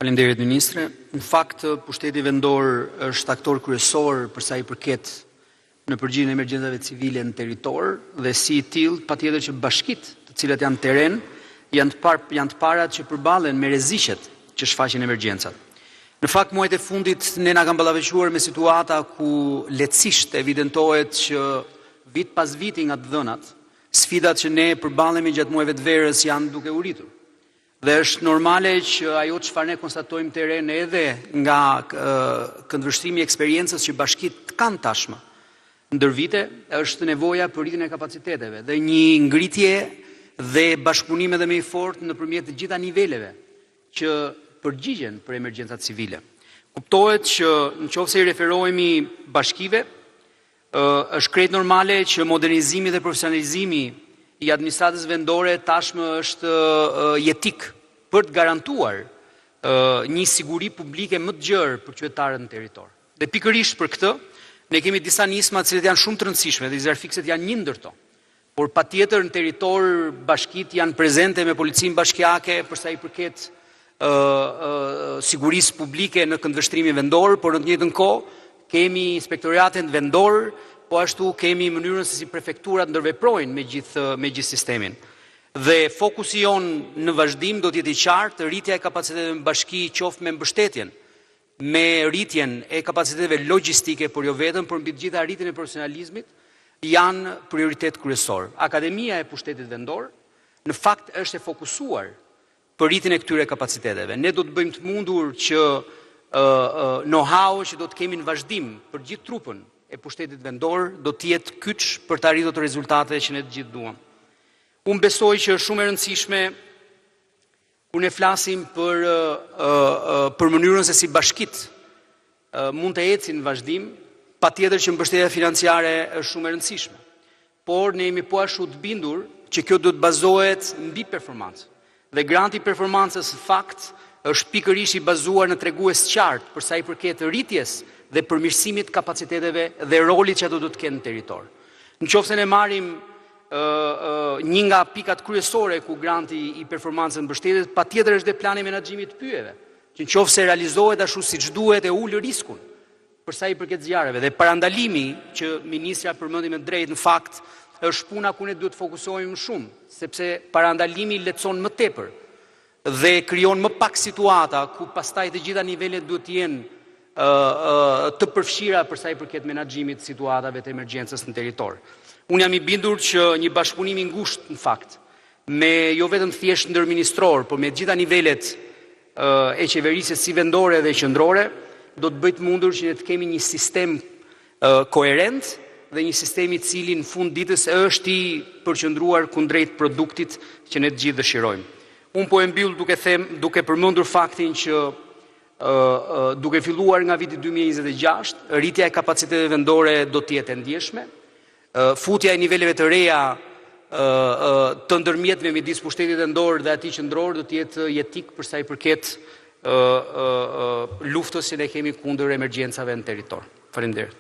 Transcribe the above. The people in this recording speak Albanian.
Faleminderit ministre. Në fakt, pushteti vendor është aktor kryesor për sa i përket në përgjigjen e emergjencave civile në territor dhe si i tillë patjetër që bashkitë, të cilat janë terren, janë të parat që përballen me rreziqet që shfaqin emergjencat. Në fakt, muajt e fundit ne na kanë ballavequar me situata ku lehtësisht evidentohet që vit pas viti nga të dhënat, sfidat që ne përballemi gjatë muajve të verës janë duke u rritur. Dhe është normale që ajo çfarë ne konstatojmë terren edhe nga këndvështrimi i eksperiencës që bashkitë kanë tashmë ndër vite, është nevoja për rritjen e kapaciteteve dhe një ngritje dhe bashkëpunim edhe më i fortë nëpërmjet të gjitha niveleve që përgjigjen për emergjencat civile. Kuptohet që nëse i referohemi bashkive, është krejt normale që modernizimi dhe profesionalizimi i administratës vendore tashmë është jetik për të garantuar një siguri publike më të gjerë për qytetarët në territor. Dhe pikërisht për këtë, ne kemi disa nisma të cilët janë shumë të rëndësishme dhe Izarfikset janë një ndër to. Por patjetër në territor bashkitë janë prezente me policinë bashkiake për sa i përket sigurisë publike në këndvështrimin vendor, por në të njëjtën kohë kemi inspektoratin vendor, po ashtu kemi mënyrën se si prefekturat ndërveprojnë me gjithë sistemin. Dhe fokusi jonë në vazhdim do të jetë i qartë, rritja e kapaciteteve në bashki qoftë me mbështetjen, me rritjen e kapaciteteve logjistike, por jo vetëm, por mbi të gjitha rritjen e profesionalizmit, janë prioritet kryesor. Akademia e pushtetit vendor në fakt është e fokusuar për rritjen e këtyre kapaciteteve. Ne do të bëjmë të mundur që know-how që do të kemi në vazhdim për gjithë trupën e pushtetit vendor do të jetë kyç për të arritur të rezultatet që ne të gjithë duam. Unë besoj që është shumë e rëndësishme kur ne flasim për mënyrën se si bashkitë mund të ecin në vazhdim, patjetër që mbështetja financiare është shumë e rëndësishme. Por ne jemi po ashtu të bindur që kjo do të bazohet mbi performancë. Dhe granti i performancës në fakt është pikërisht i bazuar në tregues qartë për sa i përket rritjes dhe përmirësimit kapaciteteve dhe rolit që ato do të kenë në territor. Nëse ne marrim një nga pikat kryesore ku granti i performancës mbështetet, patjetër është dhe plani menaxhimit të pyjeve, që nëse realizohet ashtu siç duhet e ul riskun për sa i përket zjarreve dhe parandalimi që ministra përmendi me drejt në fakt është puna ku ne duhet të fokusohemi më shumë, sepse parandalimi lehtëson më tepër dhe krijon më pak situata ku pastaj të gjitha nivelet duhet të jenë të përfshira për sa i përket menaxhimit të situatave të emergjencës në territor. Unë jam i bindur që një bashkëpunim i ngushtë në fakt, me jo vetëm thjesht ndërministror, por me të gjitha nivelet e qeverisë si vendore dhe qendrore, do të bëjë të mundur që ne të kemi një sistem koherent dhe një sistem i cili në fund ditës është i përqendruar kundrejt produktit që ne të gjithë dëshirojmë. Unë po e mbyll duke përmendur faktin që duke filluar nga viti 2026, rritja e kapaciteteve vendore do të jetë e ndjeshme, futja e niveleve të reja të ndërmjetme midis pushtetit vendor dhe atij qendror do të jetë jetik për sa i përket luftës që ne kemi kundër emergjencave në territor. Faleminderit.